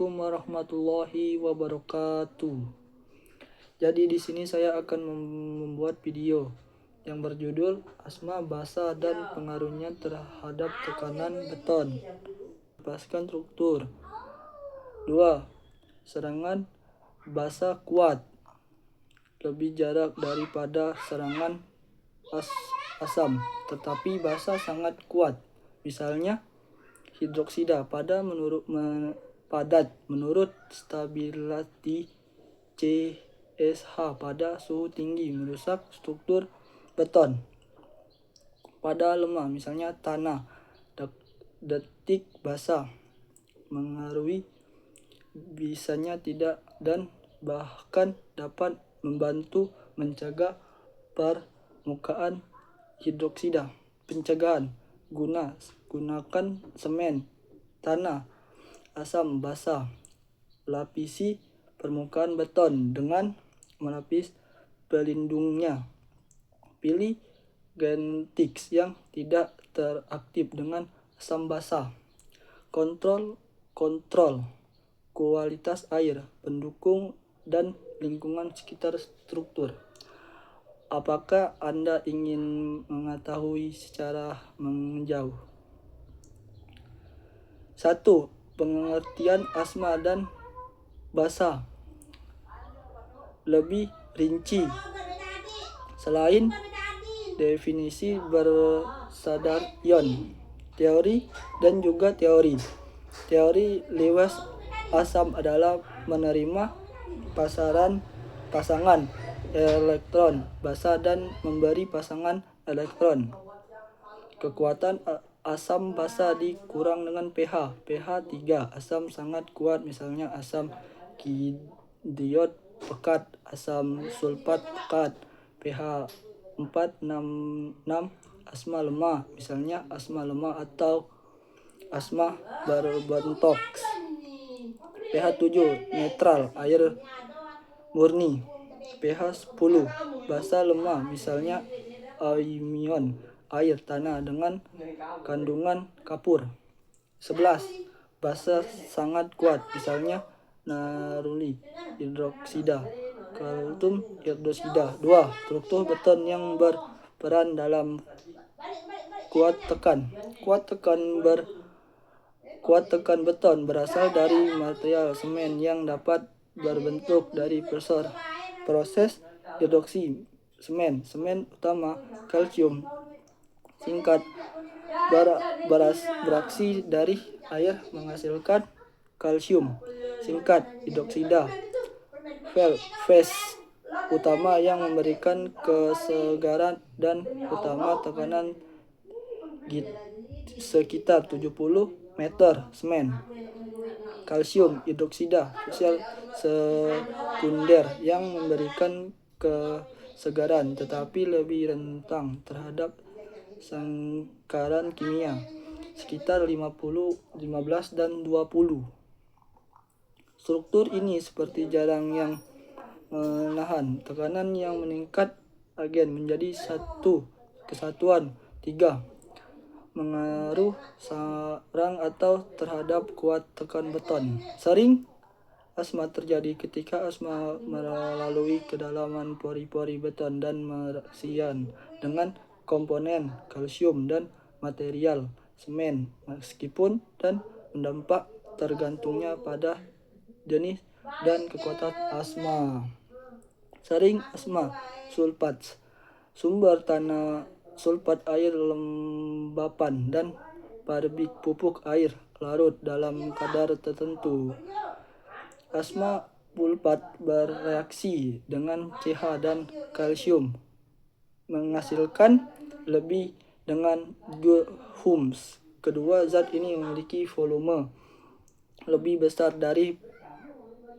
Assalamualaikum warahmatullahi wabarakatuh. Jadi di sini saya akan membuat video yang berjudul Asma Basa dan Pengaruhnya Terhadap Tekanan Beton. Lepaskan struktur. 2. Serangan basa kuat. Lebih jarak daripada serangan asam, tetapi basa sangat kuat. Misalnya hidroksida padat menurut stability CSH pada suhu tinggi merusak struktur beton. Pada lemah, misalnya tanah detik basah, mengaruhi bisanya tidak dan bahkan dapat membantu mencegah permukaan hidroksida. Pencegahan: gunakan semen tanah asam basa. Lapisi permukaan beton dengan melapis pelindungnya. Pilih genetics yang tidak teraktif dengan asam basa. Kontrol kualitas air, pendukung dan lingkungan sekitar struktur. Apakah Anda ingin mengetahui secara menjauh? 1. Pengertian asma dan basa lebih rinci. Selain definisi bersadar ion, teori dan juga teori. Teori Lewis asam adalah menerima pasangan elektron basa dan memberi pasangan elektron. Kekuatan asam basa dikurang dengan pH 3. Asam sangat kuat, misalnya asam kidiot pekat, asam sulfat pekat. pH 4,66. Asma lemah, misalnya asma lemah atau asma berbentuk. pH 7 netral, air murni. pH 10 basa lemah, misalnya amonium, air tanah dengan kandungan kapur. 11 basa sangat kuat, misalnya naruli hidroksida, kalsium hidroksida. 2. Struktur beton yang berperan dalam kuat tekan. Kuat tekan beton berasal dari material semen yang dapat berbentuk dari proses reduksi semen. Semen utama kalsium singkat beraksi dari air menghasilkan kalsium singkat hidroksida. Fase utama yang memberikan kesegaran dan utama tekanan sekitar 70 meter semen. Kalsium hidroksida sel sekunder yang memberikan kesegaran tetapi lebih rentan terhadap sangkaran kimia sekitar 15 dan 20. Struktur ini seperti jarang yang menahan tekanan yang meningkat agen menjadi satu kesatuan. 3. Mengaruh sarang atau terhadap kuat tekan beton. Sering asma terjadi ketika asma melalui kedalaman pori-pori beton dan mereaksian dengan komponen kalsium dan material semen, meskipun dan berdampak tergantungnya pada jenis dan kekuatan asma. Sering asma sulfat, sumber tanah sulfat air lembapan dan parbik pupuk air larut dalam kadar tertentu. Asma sulfat bereaksi dengan CH dan kalsium menghasilkan lebih dengan Gibbs. Kedua zat ini memiliki volume lebih besar dari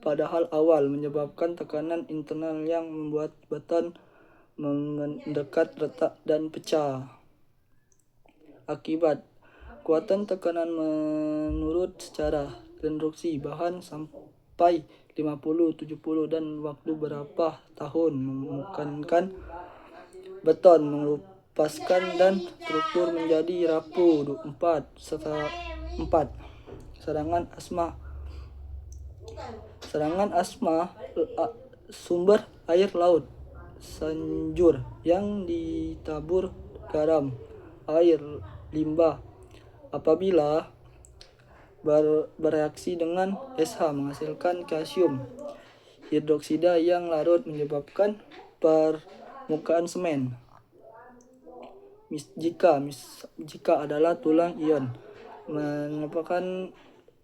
padahal awal, menyebabkan tekanan internal yang membuat beton mendekat retak dan pecah. Akibat kekuatan tekanan menurut secara reduksi bahan sampai 50, 70 dan waktu berapa tahun memungkinkan beton melepaskan dan struktur menjadi rapuh. 4. Serangan asma Serangan asma sumber air laut sanjur yang ditabur garam, air, limbah. Apabila bereaksi dengan SH menghasilkan kalsium hidroksida yang larut menyebabkan permukaan semen. Jika adalah tulang ion menyebabkan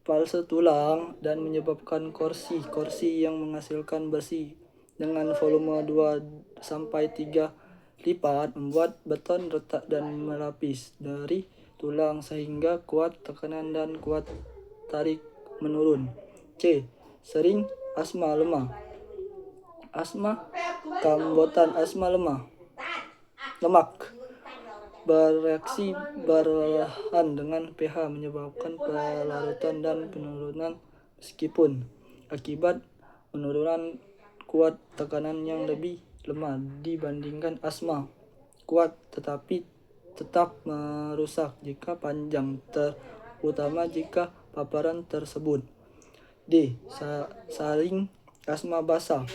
palse tulang dan menyebabkan korsi yang menghasilkan besi dengan volume 2 sampai 3 lipat, membuat beton retak dan melapis dari tulang sehingga kuat tekanan dan kuat tarik menurun. C. Sering asma lemah. Asma kambutan asma lemak bereaksi berlahan dengan pH menyebabkan pelarutan dan penurunan meskipun akibat penurunan kuat tekanan yang lebih lemah dibandingkan asma kuat tetapi tetap merusak jika panjang, terutama jika paparan tersebut. D. Saring asma basah.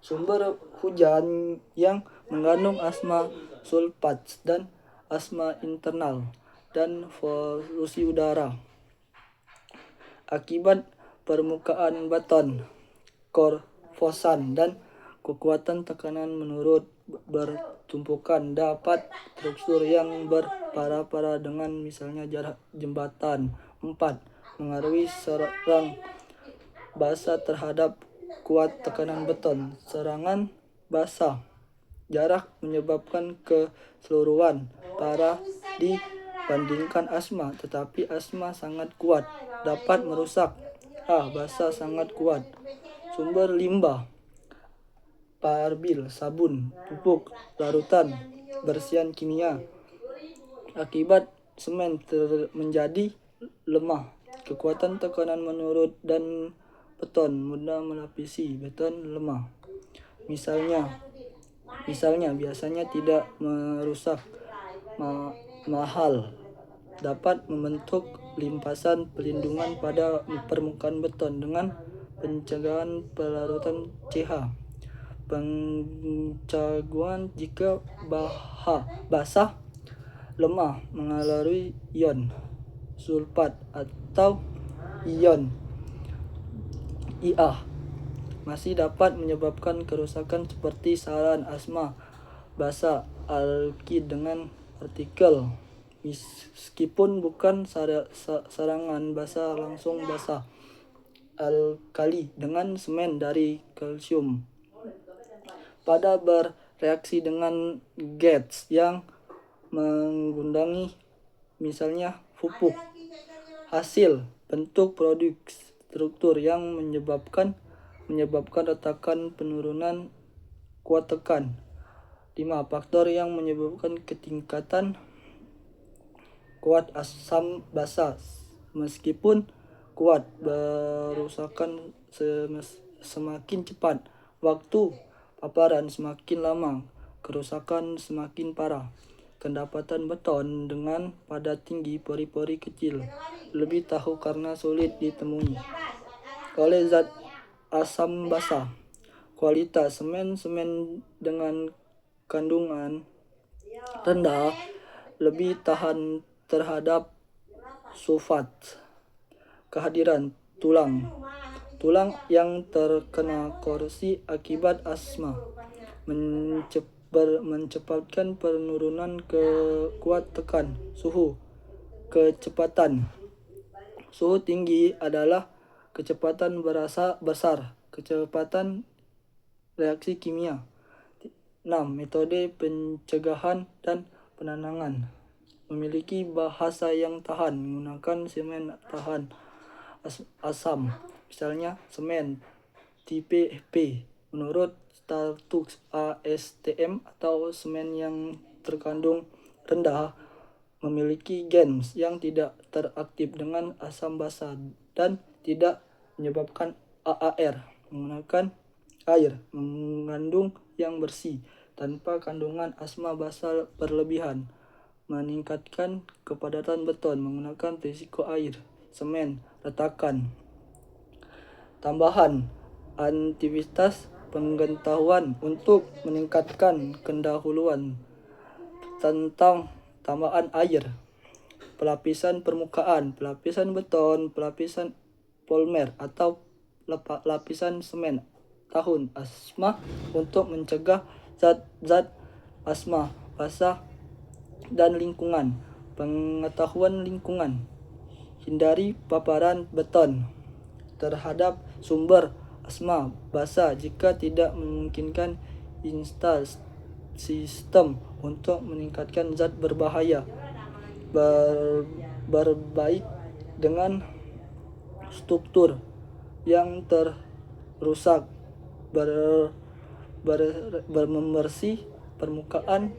Sumber hujan yang mengandung asma sulfat dan asma internal dan polusi udara. Akibat permukaan beton, korrosan dan kekuatan tekanan menurut bertumpukan dapat struktur yang berpara-para dengan misalnya jarak jembatan. 4. Mengaruhi serang basah terhadap kuat tekanan beton. Serangan basah jarak menyebabkan keseluruhan parah dibandingkan asma, tetapi asma sangat kuat dapat merusak. Basah sangat kuat. Sumber limbah, parbil, sabun, pupuk, larutan, bersihan kimia. Akibat semen menjadi lemah, kekuatan tekanan menurun dan beton mudah melapisi beton lemah. Misalnya biasanya tidak merusak mahal dapat membentuk limpasan pelindungan pada permukaan beton dengan pencegahan pelarutan CH. Pencaguan jika basah lemah mengalami ion sulfat atau ion Ia masih dapat menyebabkan kerusakan seperti saran asma basah alkid dengan partikel meskipun bukan serangan basah langsung basah alkali dengan semen dari kalsium pada bereaksi dengan gas yang menggundangi misalnya pupuk. Hasil bentuk produk struktur yang menyebabkan retakan penurunan kuat tekan. 5. Faktor yang menyebabkan ketingkatan kuat asam basah. Meskipun kuat, berusakan semakin cepat. Waktu paparan semakin lama, kerusakan semakin parah. Kedapatan beton dengan padat tinggi, pori-pori kecil, lebih tahu karena sulit ditemui oleh zat asam basah. Kualitas semen dengan kandungan rendah lebih tahan terhadap sulfat. Kehadiran tulang yang terkena korrosi akibat asma mencepatkan penurunan kuat tekan. Suhu kecepatan. Suhu tinggi adalah kecepatan besar, kecepatan reaksi kimia. 6. Metode pencegahan dan penanganan. Memiliki bahasa yang tahan, menggunakan semen tahan asam, misalnya semen tipe P menurut status ASTM, atau semen yang terkandung rendah memiliki gens yang tidak teraktif dengan asam basah dan tidak menyebabkan AAR, menggunakan air mengandung yang bersih tanpa kandungan asam basah berlebihan. Meningkatkan kepadatan beton menggunakan risiko air, semen, retakan. Tambahan aktivitas pengetahuan untuk meningkatkan pendahuluan tentang tambahan air, pelapisan permukaan, pelapisan beton, pelapisan polimer atau lapisan semen tahun asma untuk mencegah zat-zat asma basah dan lingkungan. Pengetahuan lingkungan, hindari paparan beton terhadap sumber asma basah jika tidak memungkinkan. Install sistem untuk meningkatkan zat berbahaya. Berbaik dengan struktur yang terrusak. Membersih permukaan